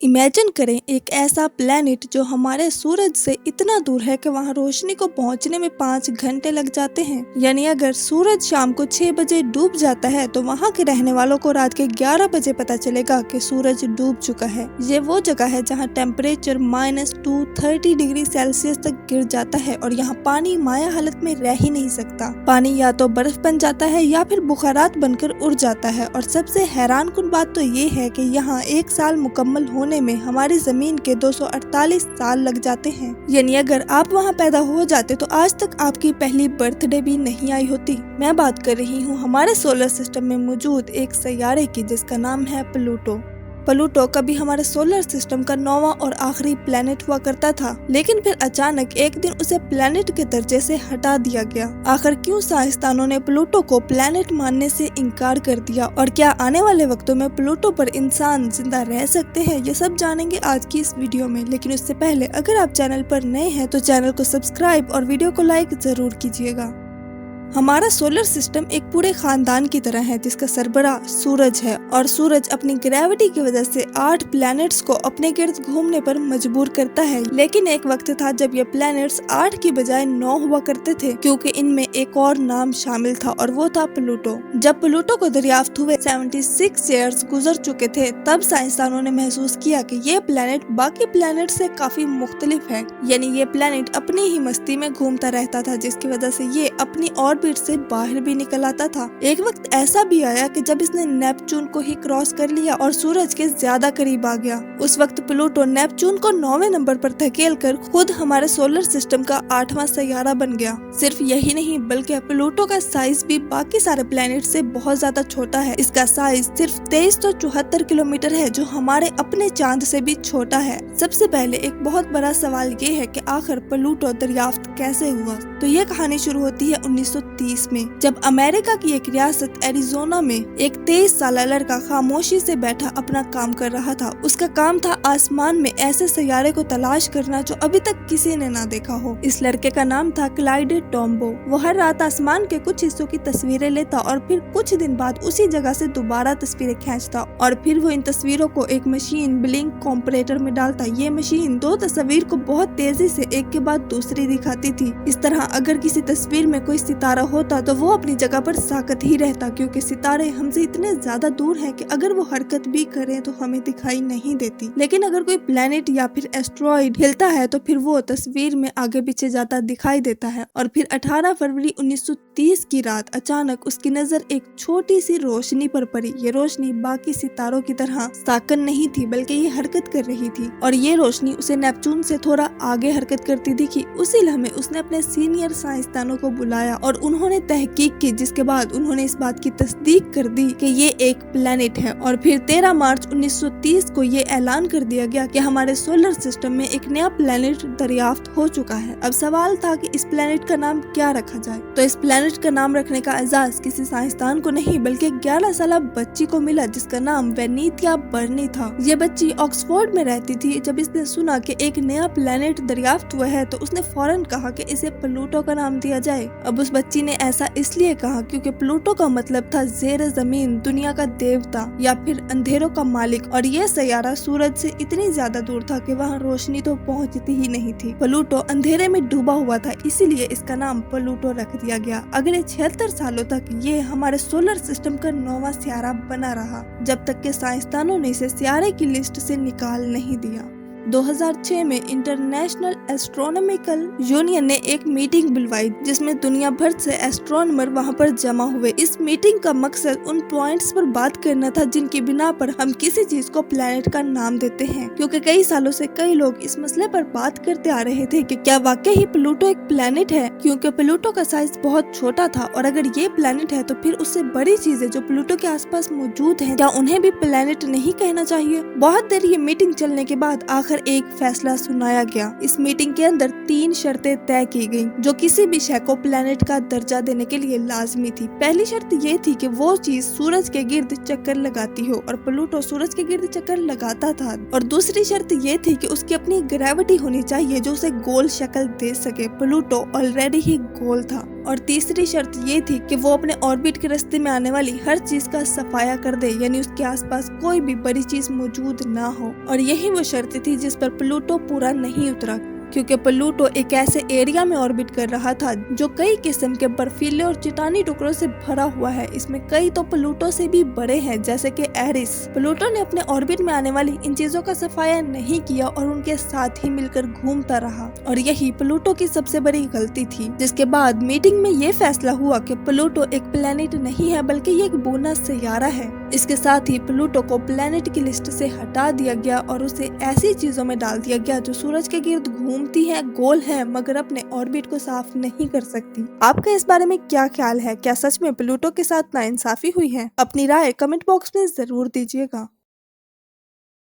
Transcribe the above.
Imagine करें एक ऐसा प्लेनेट जो हमारे सूरज से इतना दूर है कि वहाँ रोशनी को पहुँचने में 5 घंटे लग जाते हैं। यानी अगर सूरज शाम को 6 बजे डूब जाता है तो वहाँ के रहने वालों को रात के 11 बजे पता चलेगा कि सूरज डूब चुका है। ये वो जगह है जहाँ टेम्परेचर -230 डिग्री सेल्सियस तक गिर जाता है और यहाँ पानी माया हालत में रह ही नहीं सकता। पानी या तो बर्फ बन जाता है या फिर बुखारात बनकर उड़ जाता है। और सबसे हैरान कुन बात तो ये है कि यहाँ 1 साल मुकम्मल होने में हमारी जमीन के 248 साल लग जाते हैं। यानी अगर आप वहाँ पैदा हो जाते तो आज तक आपकी पहली बर्थडे भी नहीं आई होती। मैं बात कर रही हूँ हमारे सोलर सिस्टम में मौजूद एक सैयारे की जिसका नाम है प्लूटो। प्लूटो कभी हमारे सोलर सिस्टम का 9वां और आखिरी प्लेनेट हुआ करता था, लेकिन फिर अचानक एक दिन उसे प्लेनेट के दर्जे से हटा दिया गया। आखिर क्यों साइंसदानों ने प्लूटो को प्लेनेट मानने से इनकार कर दिया और क्या आने वाले वक्तों में प्लूटो पर इंसान जिंदा रह सकते हैं, ये सब जानेंगे आज की इस वीडियो में। लेकिन उससे पहले अगर आप चैनल पर नए हैं तो चैनल को सब्सक्राइब और वीडियो को लाइक जरूर कीजिएगा। हमारा सोलर सिस्टम एक पूरे खानदान की तरह है जिसका सरबराह सूरज है और सूरज अपनी ग्रेविटी की वजह से 8 प्लैनेट्स को अपने गिर्द घूमने पर मजबूर करता है। लेकिन एक वक्त था जब ये प्लैनेट्स 8 की बजाय 9 हुआ करते थे, क्योंकि इनमें एक और नाम शामिल था और वो था प्लूटो। जब प्लूटो को दरियाफ्त हुए 76 ईयर्स गुजर चुके थे, तब साइंसदानों ने महसूस किया कि ये प्लैनेट बाकी प्लैनेट से काफी मुख्तलिफ है। यानी ये प्लैनेट अपनी ही मस्ती में घूमता रहता था, जिसकी वजह से ये अपनी ऑर्बिट से बाहर भी निकल आता था। एक वक्त ऐसा भी आया कि जब इसने नेपच्यून को ही क्रॉस कर लिया और सूरज के ज्यादा करीब आ गया। उस वक्त प्लूटो नेपच्यून को 9वें नंबर पर धकेल कर खुद हमारे सोलर सिस्टम का 8वां सैयारा बन गया। सिर्फ यही नहीं बल्कि प्लूटो का साइज भी बाकी सारे प्लैनेट से बहुत ज्यादा छोटा है। इसका साइज सिर्फ 2374 किलोमीटर है, जो हमारे अपने चांद से भी छोटा है। सबसे पहले एक बहुत बड़ा सवाल ये है कि आखिर प्लूटो दरियाफ्त कैसे हुआ। तो ये कहानी शुरू होती है 1930 में, जब अमेरिका की एक रियासत एरिजोना में एक 23 साल लड़का खामोशी से बैठा अपना काम कर रहा था। उसका काम था आसमान में ऐसे सैयारे को तलाश करना जो अभी तक किसी ने ना देखा हो। इस लड़के का नाम था क्लाइड टॉम्बो। वो हर रात आसमान के कुछ हिस्सों की तस्वीरें लेता और फिर कुछ दिन बाद उसी जगह से दोबारा तस्वीरें खींचता और फिर वो इन तस्वीरों को एक मशीन ब्लिंक कंपैरेटर में डालता। ये मशीन 2 तस्वीर को बहुत तेजी से एक के बाद दूसरी दिखाती थी। इस तरह अगर किसी तस्वीर में कोई सितारा होता तो वो अपनी जगह पर साकत ही रहता, क्योंकि सितारे हमसे इतने ज्यादा दूर हैं कि अगर वो हरकत भी करें तो हमें दिखाई नहीं देती। लेकिन अगर कोई प्लेनेट या फिर एस्ट्रॉइड हिलता है तो फिर वो तस्वीर में आगे पीछे जाता दिखाई देता है। और फिर 18 फरवरी 1930 की रात अचानक उसकी नजर एक छोटी सी रोशनी पर पड़ी। ये रोशनी बाकी सितारों की तरह साकन नहीं थी, बल्कि ये हरकत कर रही थी और ये रोशनी उसे नेपच्यून से थोड़ा आगे हरकत करती दिखी। उसी लम्हे उसने अपने सीनियर साइंसदानों को बुलाया और उन्होंने तहकीक की, जिसके बाद उन्होंने इस बात की तस्दीक कर दी कि ये एक प्लेनेट है। और फिर 13 मार्च 1930 को ये ऐलान कर दिया गया कि हमारे सोलर सिस्टम में एक नया प्लेनेट दरियाफ्त हो चुका है। अब सवाल था कि इस प्लेनेट का नाम क्या रखा जाए। तो इस प्लेनेट का नाम रखने का एजाज किसी साइंसदान को नहीं बल्कि 11 साल बच्ची को मिला, जिसका नाम वेनिथिया बर्नी था। ये बच्ची ऑक्सफोर्ड में रहती थी। जब इसने सुना कि एक नया प्लेनेट दरियाफ्त हुआ है तो उसने फौरन कहा कि इसे प्लूटो का नाम दिया जाए। अब उस बच्ची ने ऐसा इसलिए कहा क्योंकि प्लूटो का मतलब था जेर जमीन दुनिया का देवता या फिर अंधेरों का मालिक, और ये सैयारा सूरज से इतनी ज्यादा दूर था कि वहाँ रोशनी तो पहुँचती ही नहीं थी। प्लूटो अंधेरे में डूबा हुआ था, इसीलिए इसका नाम प्लूटो रख दिया गया। अगले 76 सालों तक ये हमारे सोलर सिस्टम का 9वां सियारा बना रहा, जब तक के साइंसदानों ने इसे सियारे की लिस्ट से निकाल नहीं दिया। 2006 में इंटरनेशनल एस्ट्रोनॉमिकल यूनियन ने एक मीटिंग बुलवाई जिसमें दुनिया भर से एस्ट्रोनॉमर वहां पर जमा हुए। इस मीटिंग का मकसद उन पॉइंट्स पर बात करना था जिनकी बिना पर हम किसी चीज को प्लेनेट का नाम देते हैं, क्योंकि कई सालों से कई लोग इस मसले पर बात करते आ रहे थे कि क्या वाकई ही प्लूटो एक प्लेनेट है, क्योंकि प्लूटो का साइज बहुत छोटा था। और अगर ये प्लेनेट है तो फिर उससे बड़ी चीजें जो प्लूटो के आसपास मौजूद हैं, क्या उन्हें भी प्लेनेट नहीं कहना चाहिए। बहुत देर ये मीटिंग चलने के बाद आखिर एक फैसला सुनाया गया। इस मीटिंग के अंदर 3 शर्तें तय की गयी जो किसी भी शय को प्लेनेट का दर्जा देने के लिए लाजमी थी। पहली शर्त ये थी कि वो चीज सूरज के गिर्द चक्कर लगाती हो, और प्लूटो सूरज के गिर्द चक्कर लगाता था। और दूसरी शर्त ये थी कि उसकी अपनी ग्रेविटी होनी चाहिए जो उसे गोल शक्ल दे सके। प्लूटो ऑलरेडी ही गोल था। और तीसरी शर्त ये थी कि वो अपने ऑर्बिट के रास्ते में आने वाली हर चीज का सफाया कर दे, यानी उसके आसपास कोई भी बड़ी चीज मौजूद ना हो। और यही वो शर्त थी जिस पर प्लूटो पूरा नहीं उतरा, क्योंकि प्लूटो एक ऐसे एरिया में ऑर्बिट कर रहा था जो कई किस्म के बर्फीले और चट्टानी टुकड़ों से भरा हुआ है। इसमें कई तो प्लूटो से भी बड़े हैं, जैसे कि एरिस। प्लूटो ने अपने ऑर्बिट में आने वाली इन चीजों का सफाया नहीं किया और उनके साथ ही मिलकर घूमता रहा, और यही प्लूटो की सबसे बड़ी गलती थी। जिसके बाद मीटिंग में ये फैसला हुआ कि प्लूटो एक प्लेनेट नहीं है बल्कि ये एक बोनस सैयारा है। इसके साथ ही प्लूटो को प्लेनेट की लिस्ट से हटा दिया गया और उसे ऐसी चीजों में डाल दिया गया जो सूरज के गिर्द घूमती है, गोल है, मगर अपने ऑर्बिट को साफ नहीं कर सकती। आपका इस बारे में क्या ख्याल है? क्या सच में प्लूटो के साथ नाइंसाफी हुई है? अपनी राय कमेंट बॉक्स में जरूर दीजिएगा।